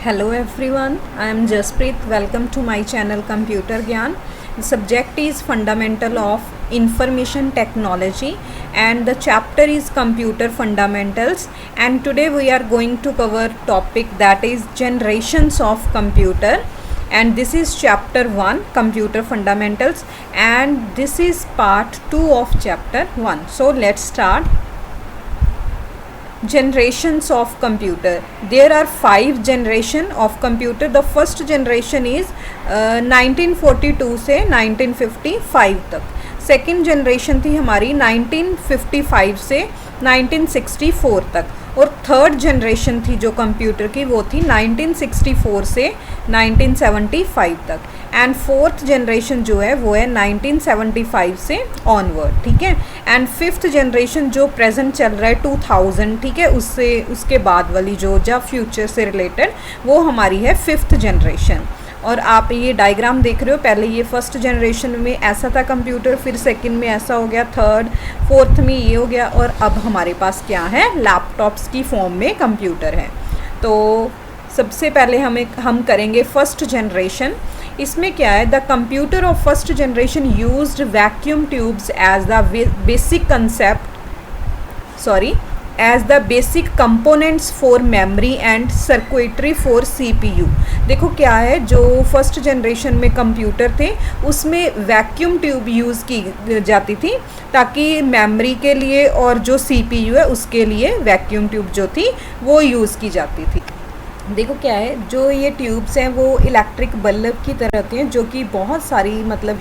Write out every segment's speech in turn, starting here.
Hello everyone, I am Jaspreet. Welcome to my channel Computer Gyan. The subject is Fundamental of Information Technology and the chapter is Computer Fundamentals, and today we are going to cover topic that is Generations of Computer, and this is chapter 1 Computer Fundamentals, and this is part 2 of chapter 1. So let's start. Generations of computer. There are 5 generation of computer. The first generation is 1942 से 1955 तक. Second generation थी हमारी 1955 से 1964 तक, और third generation थी जो computer की वो थी 1964 से 1975 तक, एंड फोर्थ जनरेशन जो है वो है 1975 से ऑनवर्ड. ठीक है. एंड फिफ्थ जनरेशन जो प्रेजेंट चल रहा है 2000, ठीक है, उसके बाद वाली जो फ्यूचर से रिलेटेड वो हमारी है फिफ्थ जनरेशन. और आप ये डायग्राम देख रहे हो, पहले ये फर्स्ट जनरेशन में ऐसा था कंप्यूटर, फिर सेकंड में ऐसा हो गया, थर्ड फोर्थ में ये हो गया, और अब हमारे पास क्या है, लैपटॉप्स की फॉर्म में कंप्यूटर है. तो सबसे पहले हम करेंगे फर्स्ट जनरेशन. इसमें क्या है, the computer of first generation used vacuum tubes as the basic concept as the basic components for memory and circuitry for CPU. देखो क्या है, जो फर्स्ट जनरेशन में कंप्यूटर थे उसमें वैक्यूम ट्यूब यूज़ की जाती थी ताकि मेमोरी के लिए और जो CPU है उसके लिए वैक्यूम ट्यूब जो थी वो यूज़ की जाती थी. देखो क्या है, जो ये ट्यूब्स हैं वो इलेक्ट्रिक बल्ब की तरह होती हैं जो कि बहुत सारी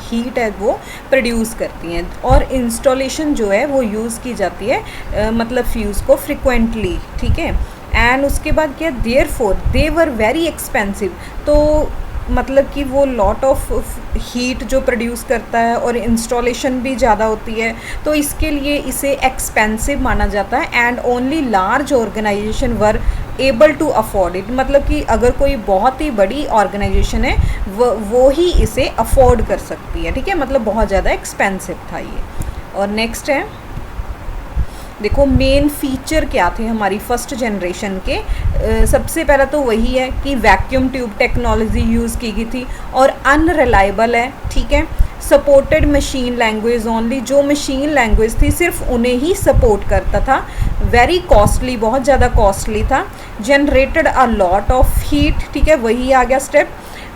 हीट है वो प्रोड्यूस करती हैं, और इंस्टॉलेशन जो है वो यूज़ की जाती है फ्यूज़ को फ्रिक्वेंटली. ठीक है. एंड उसके बाद क्या, therefore they were very expensive. तो कि वो लॉट ऑफ हीट जो प्रोड्यूस करता है और इंस्टॉलेशन भी ज़्यादा होती है, तो इसके लिए इसे एक्सपेंसिव माना जाता है. And only large organisation were able to afford it. कि अगर कोई बहुत ही बड़ी ऑर्गेनाइजेशन है वो ही इसे अफोर्ड कर सकती है. ठीक है. बहुत ज़्यादा एक्सपेंसिव था ये. और नेक्स्ट है, देखो मेन फीचर क्या थे हमारी फर्स्ट जनरेशन के. सबसे पहला तो वही है कि वैक्यूम ट्यूब टेक्नोलॉजी यूज़ की गई थी और अनरिलायबल है. ठीक है. Supported machine language only. जो मशीन लैंग्वेज थी सिर्फ उन्हें ही सपोर्ट करता था. वेरी कॉस्टली, बहुत ज़्यादा कॉस्टली था. Generated a lot of heat. ठीक है. वही आ गया step.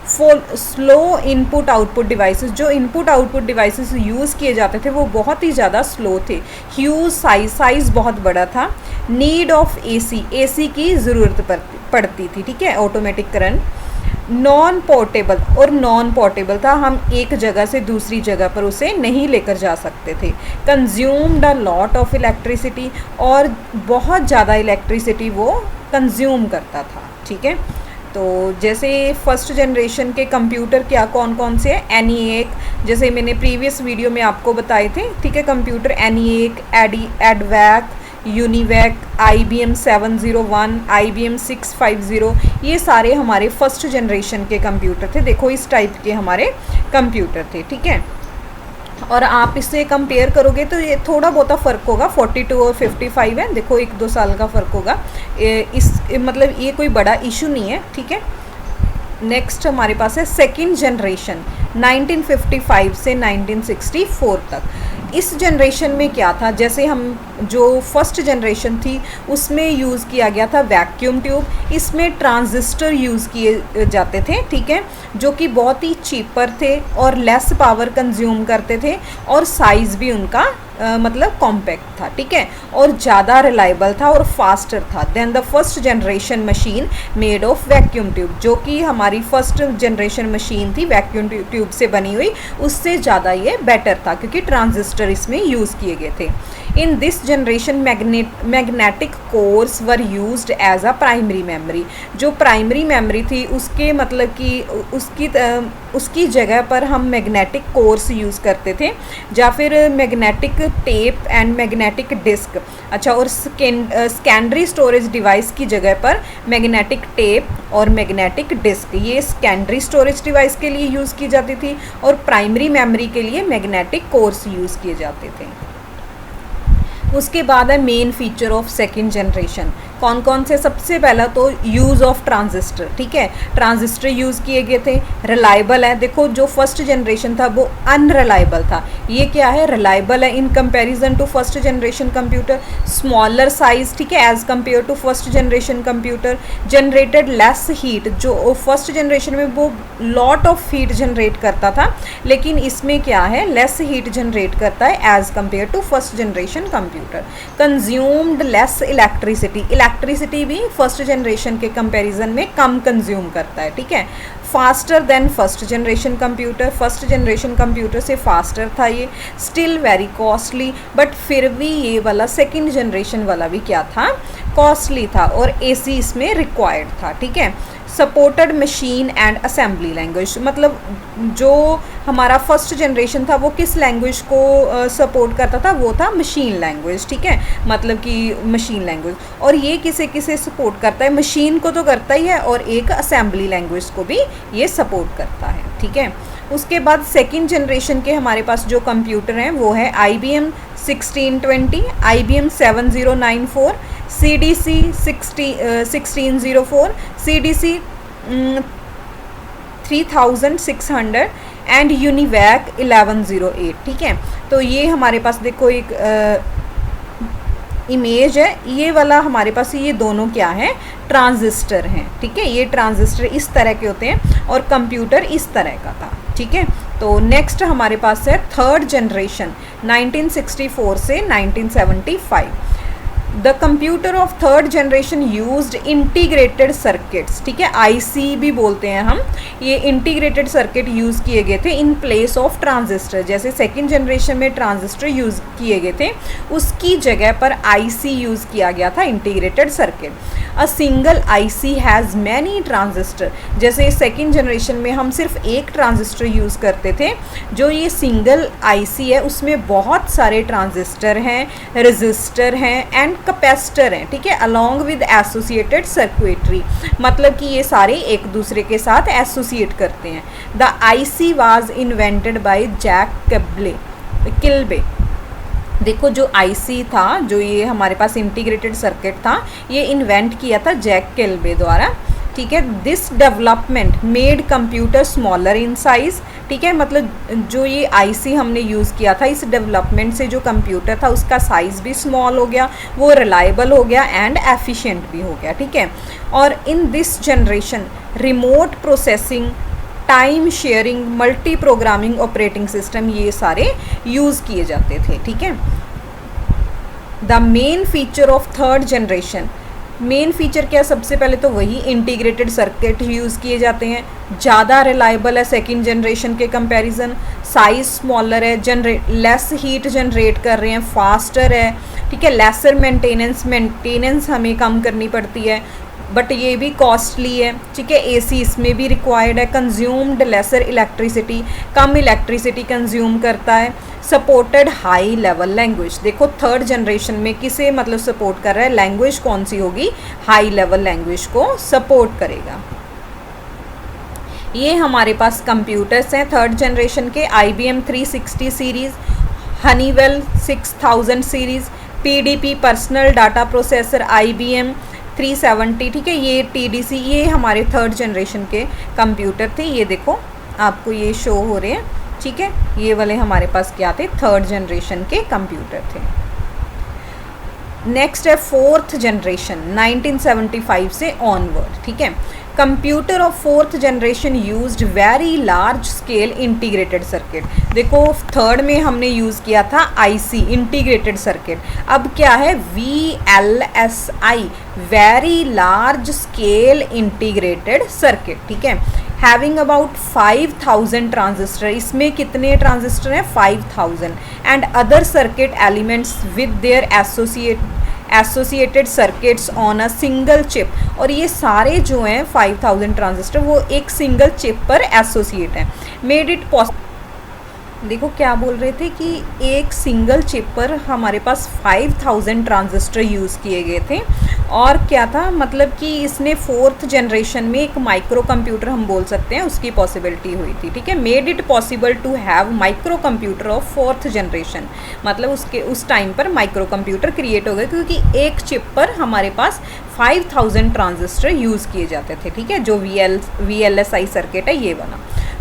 For slow input output devices. जो इनपुट आउटपुट डिवाइसेस यूज़ किए जाते थे वो बहुत ही ज़्यादा स्लो थे. ह्यूज साइज़ बहुत बड़ा था. नीड ऑफ AC की ज़रूरत पड़ती थी. ठीक है. Automatic current. नॉन पोर्टेबल था. हम एक जगह से दूसरी जगह पर उसे नहीं लेकर जा सकते थे. Consumed a lot of electricity. और बहुत ज़्यादा इलेक्ट्रिसिटी वो कंज्यूम करता था. ठीक है. तो जैसे फर्स्ट जनरेशन के कंप्यूटर क्या कौन से हैं, ENIAC, जैसे मैंने प्रीवियस वीडियो में आपको बताए थे. ठीक है. Computer ENIAC, EDVAC, UNIVAC, IBM 701, IBM 650, ये सारे हमारे फर्स्ट जनरेशन के कंप्यूटर थे. देखो इस टाइप के हमारे कंप्यूटर थे. ठीक है. और आप इससे कंपेयर करोगे तो ये थोड़ा बहुत फ़र्क होगा. 42 और 55 है. देखो 1-2 साल का फ़र्क होगा. ये कोई बड़ा इशू नहीं है. ठीक है. नेक्स्ट हमारे पास है सेकंड जनरेशन 1955 से 1964 तक. इस जनरेशन में क्या था, जैसे हम जो फर्स्ट जनरेशन थी उसमें यूज़ किया गया था वैक्यूम ट्यूब. इसमें ट्रांजिस्टर यूज़ किए जाते थे. ठीक है. जो कि बहुत ही चीपर थे और लेस पावर कंज्यूम करते थे, और साइज़ भी उनका कॉम्पैक्ट था. ठीक है. और ज़्यादा रिलायबल था और फास्टर था then the first generation machine made of vacuum tube. जो कि हमारी फर्स्ट जनरेशन मशीन थी वैक्यूम ट्यूब से बनी हुई, उससे ज़्यादा ये बेटर था क्योंकि ट्रांजिस्टर इसमें यूज़ किए गए थे. In this generation magnetic cores were used as a primary memory. जो प्राइमरी मेमोरी थी उसके उसकी जगह पर हम मैग्नेटिक कोर्स यूज़ करते थे, या फिर magnetic tape and magnetic disk. अच्छा. और सेकेंडरी स्टोरेज डिवाइस की जगह पर मैग्नेटिक टेप और मैग्नेटिक डिस्क, ये सेकेंडरी स्टोरेज डिवाइस के लिए यूज़ की जाती थी, और प्राइमरी मेमोरी के लिए मैग्नेटिक कोर्स यूज़ किए जाते थे. उसके बाद है main feature of second generation. कौन कौन से? सबसे पहला तो यूज़ ऑफ ट्रांजिस्टर, ठीक है, ट्रांजिस्टर यूज़ किए गए थे। रिलायबल है, देखो जो फर्स्ट जनरेशन था वो अनरिलायबल था, ये क्या है? रिलायबल है in comparison to first generation computer. Smaller size, ठीक है, as compare to first generation computer. Generated less heat, जो फर्स्ट जनरेशन में वो लॉट ऑफ हीट जनरेट करता था, लेकिन इसमें क्या है? लेस हीट जनरेट करता है as compare to first generation computer. Consumed less electricity, electricity भी फर्स्ट जनरेशन के कंपैरिजन में कम कंज्यूम करता है, ठीक है। Faster than first generation computer, first generation computer से फास्टर था ये। स्टिल वेरी कॉस्टली, बट फिर भी ये वाला सेकेंड जनरेशन वाला भी क्या था? कॉस्टली था, और एसी इसमें रिक्वायर्ड था, ठीक है। Supported machine and assembly language, मतलब जो हमारा फर्स्ट जनरेशन था वो किस लैंग्वेज को सपोर्ट करता था? वो था मशीन लैंग्वेज, ठीक है, मतलब कि मशीन लैंग्वेज। और ये किसे किसे सपोर्ट करता है? मशीन को तो करता ही है, और एक असेंबली लैंग्वेज को भी ये सपोर्ट करता है, ठीक है। उसके बाद सेकेंड जनरेशन के हमारे पास जो कंप्यूटर हैं वो है IBM 1620, IBM 7094, CDC 1604, CDC 3600 and UNIVAC 1108, ठीक है। तो ये हमारे पास देखो एक इमेज है, ये वाला हमारे पास ये दोनों क्या है? ट्रांजिस्टर हैं, ठीक है। ये ट्रांजिस्टर इस तरह के होते हैं और कंप्यूटर इस तरह का था, ठीक है। तो नेक्स्ट हमारे पास है थर्ड जनरेशन 1964 से 1975। The computer of third generation used integrated circuits, ठीक है, IC भी बोलते हैं हम। ये इंटीग्रेटेड सर्किट यूज़ किए गए थे इन प्लेस ऑफ ट्रांजिस्टर। जैसे सेकेंड जनरेशन में ट्रांजिस्टर यूज़ किए गए थे, उसकी जगह पर IC यूज़ किया गया था, integrated circuit. A single IC has many transistor, जैसे सेकेंड जनरेशन में हम सिर्फ एक ट्रांजिस्टर यूज़ करते थे, जो ये सिंगल IC है उसमें बहुत सारे ट्रांजिस्टर हैं, रजिस्टर हैं एंड कैपेसिटर हैं, ठीक है, अलॉन्ग विद एसोसिएटेड सर्किटरी, मतलब कि ये सारे एक दूसरे के साथ एसोसिएट करते हैं। The IC was invented by Jack Kilby. देखो जो IC था, जो ये हमारे पास इंटीग्रेटेड सर्किट था, ये इन्वेंट किया था जैक किल्बे द्वारा, ठीक है। This development made computer smaller in size, ठीक है, मतलब जो ये IC हमने यूज़ किया था, इस डेवलपमेंट से जो कंप्यूटर था उसका साइज़ भी स्मॉल हो गया, वो रिलायबल हो गया एंड एफिशिएंट भी हो गया, ठीक है। और इन this generation remote processing, time sharing, multi programming operating system, ये सारे यूज़ किए जाते थे, ठीक है। The main feature of third generation, main feature क्या? सबसे पहले तो वही इंटीग्रेटेड सर्किट यूज़ किए जाते हैं, ज़्यादा रिलायबल है सेकेंड जनरेशन के कंपैरिजन, साइज स्मॉलर है, लेस हीट जनरेट कर रहे हैं, फास्टर है, ठीक है, लेसर मेंटेनेंस हमें कम करनी पड़ती है, बट ये भी कॉस्टली है, ठीक है। AC इसमें भी रिक्वायर्ड है। कंज्यूम्ड लेसर इलेक्ट्रिसिटी, कम इलेक्ट्रिसिटी कंज्यूम करता है। सपोर्टेड हाई लेवल लैंग्वेज, देखो थर्ड जनरेशन में किसे मतलब सपोर्ट कर रहा है? लैंग्वेज कौन सी होगी? हाई लेवल लैंग्वेज को सपोर्ट करेगा। ये हमारे पास कंप्यूटर्स हैं थर्ड जनरेशन के, IBM 360 series, Honeywell 6000 series, PDP personal data processor IBM 370, ठीक है, ये TDC, ये हमारे थर्ड जनरेशन के कंप्यूटर थे। ये देखो आपको ये शो हो रहे हैं, ठीक है, ये वाले हमारे पास क्या थे? थर्ड जनरेशन के कंप्यूटर थे। नेक्स्ट है फोर्थ जनरेशन 1975 से ऑनवर्ड, ठीक है। Computer of fourth generation used very large scale integrated circuit. देखो थर्ड में हमने यूज़ किया था IC इंटीग्रेटेड सर्किट, अब क्या है? VLSI very large scale integrated circuit, ठीक है। हैविंग अबाउट 5000 ट्रांजिस्टर, इसमें कितने ट्रांजिस्टर हैं? 5000 and other circuit elements with their associated circuits on a single chip, और ये सारे जो हैं 5000 ट्रांजिस्टर वो एक सिंगल चिप पर एसोसिएट हैं। मेड इट देखो क्या बोल रहे थे कि एक सिंगल चिप पर हमारे पास 5000 ट्रांजिस्टर यूज़ किए गए थे, और क्या था मतलब कि इसने फोर्थ जनरेशन में एक माइक्रो कंप्यूटर हम बोल सकते हैं उसकी पॉसिबिलिटी हुई थी, ठीक है। Made it possible to have micro computer of fourth generation, मतलब उसके उस टाइम पर माइक्रो कंप्यूटर क्रिएट हो गए क्योंकि एक चिप पर हमारे पास 5000 ट्रांजिस्टर यूज़ किए जाते थे, ठीक है। जो VLSI सर्किट है ये बना।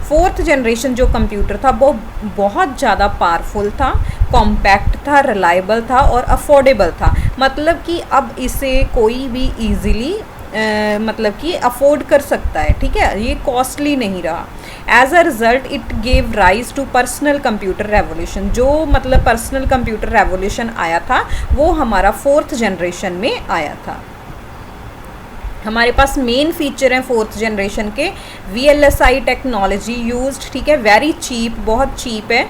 फोर्थ जनरेशन जो कंप्यूटर था वो बहुत ज़्यादा पावरफुल था, कॉम्पैक्ट था, रिलायबल था और अफोर्डेबल था, मतलब कि अब इसे कोई भी इजीली मतलब कि अफोर्ड कर सकता है, ठीक है। ये कॉस्टली नहीं रहा। As a result it gave rise to personal computer revolution, जो मतलब पर्सनल कंप्यूटर रेवोल्यूशन आया था वो हमारा फोर्थ जनरेशन में आया था। हमारे पास मेन फीचर हैं फोर्थ जनरेशन के VLSI टेक्नोलॉजी यूज्ड, ठीक है, वेरी चीप, बहुत चीप है,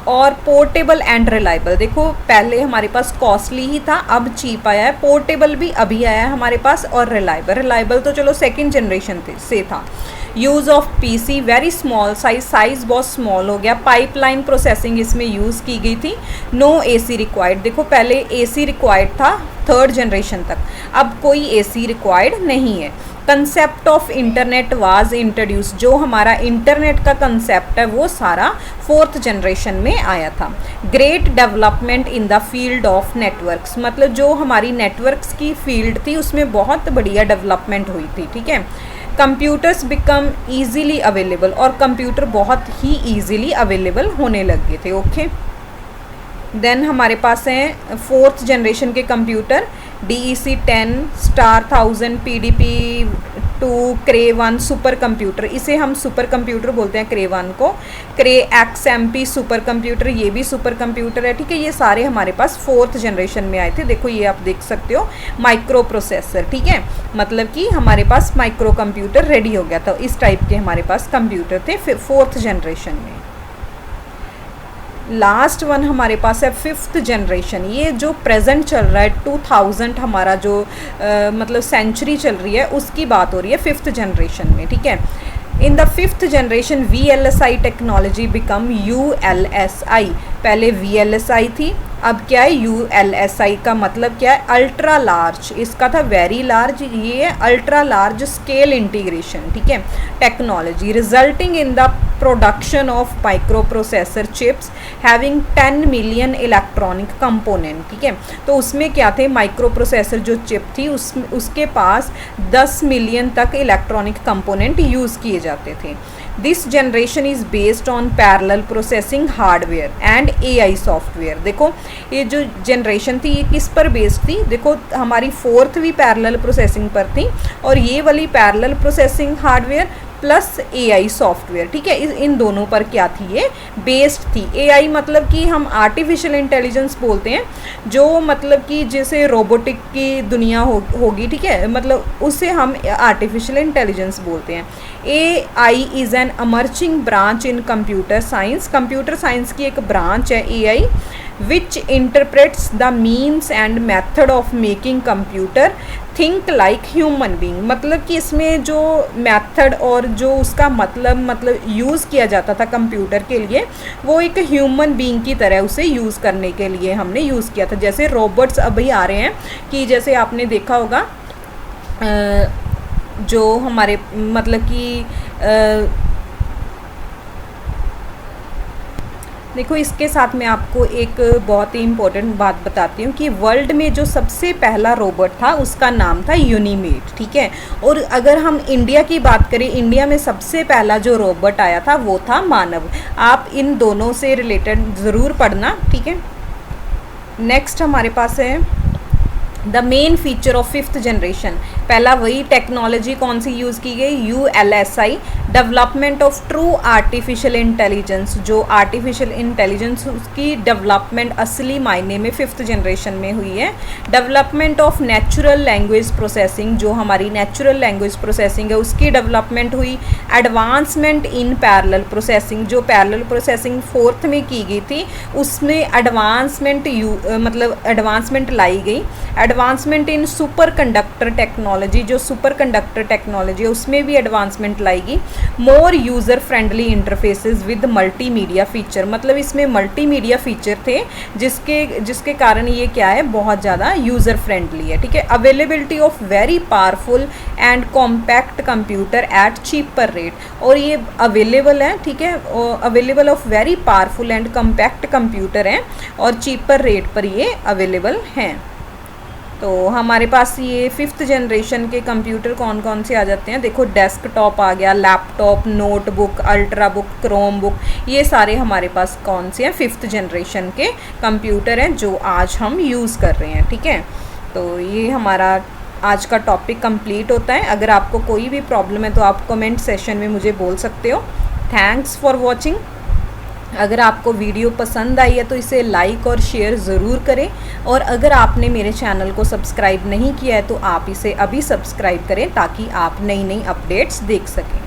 और पोर्टेबल एंड रिलायबल। देखो पहले हमारे पास कॉस्टली ही था, अब चीप आया है, पोर्टेबल भी अभी आया है हमारे पास, और रिलायबल तो चलो सेकेंड जनरेशन से था। Use of PC very small size बहुत स्मॉल हो गया। पाइपलाइन प्रोसेसिंग इसमें यूज़ की गई थी। नो AC रिक्वायर्ड, देखो पहले AC रिक्वायर्ड था थर्ड जनरेशन तक, अब कोई AC रिक्वायर्ड नहीं है। Concept of internet was introduce, जो हमारा इंटरनेट का कंसेप्ट है वो सारा फोर्थ जनरेशन में आया था। Great development in the field of networks, मतलब जो हमारी नेटवर्क्स की फील्ड थी उसमें बहुत बढ़िया डेवलपमेंट हुई थी, ठीक है। कंप्यूटर्स बिकम ईजीली अवेलेबल, और कंप्यूटर बहुत ही ईजीली अवेलेबल होने लग गए थे, ओके। देन हमारे पास हैं फोर्थ जनरेशन के computer DEC 10, star 1000, PDP-2, Cray 1 super computer, इसे हम सुपर कंप्यूटर बोलते हैं Cray 1 को। Cray XMP सुपर कंप्यूटर, ये भी सुपर कंप्यूटर है, ठीक है। ये सारे हमारे पास फोर्थ जनरेशन में आए थे। देखो ये आप देख सकते हो माइक्रो प्रोसेसर, ठीक है, मतलब कि हमारे पास माइक्रो कंप्यूटर रेडी हो गया था। इस टाइप के हमारे पास कंप्यूटर थे फोर्थ जनरेशन में। लास्ट वन हमारे पास है फिफ्थ जनरेशन। ये जो प्रेजेंट चल रहा है 2000 हमारा जो मतलब सेंचुरी चल रही है उसकी बात हो रही है फिफ्थ जनरेशन में, ठीक है। In the fifth generation VLSI technology become ULSI। पहले VLSI थी, अब क्या है ULSI का मतलब क्या है, अल्ट्रा लार्ज, इसका था वेरी लार्ज, ये है अल्ट्रा लार्ज स्केल इंटीग्रेशन, ठीक है, technology, resulting in the production of micro processor chips having 10 million electronic component, ठीक है। तो उसमें क्या थे, माइक्रो प्रोसेसर जो चिप थी उसके पास 10 मिलियन तक इलेक्ट्रॉनिक कंपोनेंट यूज़ किए जाते थे। This generation is based on parallel processing hardware and AI software. देखो ये जो जनरेशन थी ये किस पर बेस्ड थी, देखो हमारी फोर्थ भी पैरेलल प्रोसेसिंग पर थी, और ये वाली parallel processing hardware plus AI software, ठीक है, इन दोनों पर क्या थी, ये बेस्ड थी। AI मतलब कि हम आर्टिफिशियल इंटेलिजेंस बोलते हैं, जो मतलब कि जैसे रोबोटिक की दुनिया होगी, ठीक है, मतलब उसे हम आर्टिफिशियल इंटेलिजेंस बोलते हैं। AI is an emerging branch in computer science, computer science की एक ब्रांच है AI, which interprets the means and method of making computer think like human being. मतलब कि इसमें जो मेथड और जो उसका मतलब यूज़ किया जाता था कंप्यूटर के लिए, वो एक ह्यूमन बीइंग की तरह उसे यूज़ करने के लिए हमने यूज़ किया था। जैसे रोबोट्स अभी आ रहे हैं कि जैसे आपने देखा होगा जो हमारे मतलब कि देखो इसके साथ मैं आपको एक बहुत ही इम्पोर्टेंट बात बताती हूँ कि वर्ल्ड में जो सबसे पहला रोबोट था उसका नाम था यूनीमेड, ठीक है। और अगर हम इंडिया की बात करें, इंडिया में सबसे पहला जो रोबोट आया था वो था मानव। आप इन दोनों से रिलेटेड ज़रूर पढ़ना, ठीक है। नेक्स्ट हमारे पास है the main feature of fifth generation. पहला वही टेक्नोलॉजी कौन सी यूज़ की गई, ULSI, development of true artificial intelligence. जो आर्टिफिशियल इंटेलिजेंस उसकी डेवलपमेंट असली मायने में फिफ्थ जनरेशन में हुई है। Development of natural language processing, जो हमारी नेचुरल लैंग्वेज प्रोसेसिंग है उसकी डेवलपमेंट हुई। एडवांसमेंट इन पैरेलल प्रोसेसिंग, जो पैरेलल प्रोसेसिंग फोर्थ में की गई थी उसमें एडवांसमेंट लाई गई। Advancement in super conductor technology technology जो सुपर कंडक्टर टेक्नोलॉजी है उसमें भी एडवांसमेंट लाएगी। More user friendly interfaces with multimedia feature, मतलब इसमें मल्टीमीडिया फीचर थे जिसके कारण ये क्या है, बहुत ज़्यादा यूज़र फ्रेंडली है। ठीक है, availability of very powerful and compact computer eight cheaper rate, और ये अवेलेबल है, ठीक है, available of very powerful and compact computer हैं और चीपर रेट पर ये अवेलेबल हैं। तो हमारे पास ये 5th जनरेशन के कंप्यूटर कौन कौन से आ जाते हैं, देखो डेस्कटॉप आ गया, laptop, notebook, ultra book, Chrome book, ये सारे हमारे पास कौन से हैं, 5th जनरेशन के कंप्यूटर हैं जो आज हम यूज़ कर रहे हैं। ठीक है, तो ये हमारा आज का टॉपिक कंप्लीट होता है। अगर आपको कोई भी प्रॉब्लम है तो आप कमेंट सेशन में मुझे बोल सकते हो। Thanks for watching. अगर आपको वीडियो पसंद आई है तो इसे लाइक और शेयर ज़रूर करें, और अगर आपने मेरे चैनल को सब्सक्राइब नहीं किया है तो आप इसे अभी सब्सक्राइब करें ताकि आप नई नई अपडेट्स देख सकें।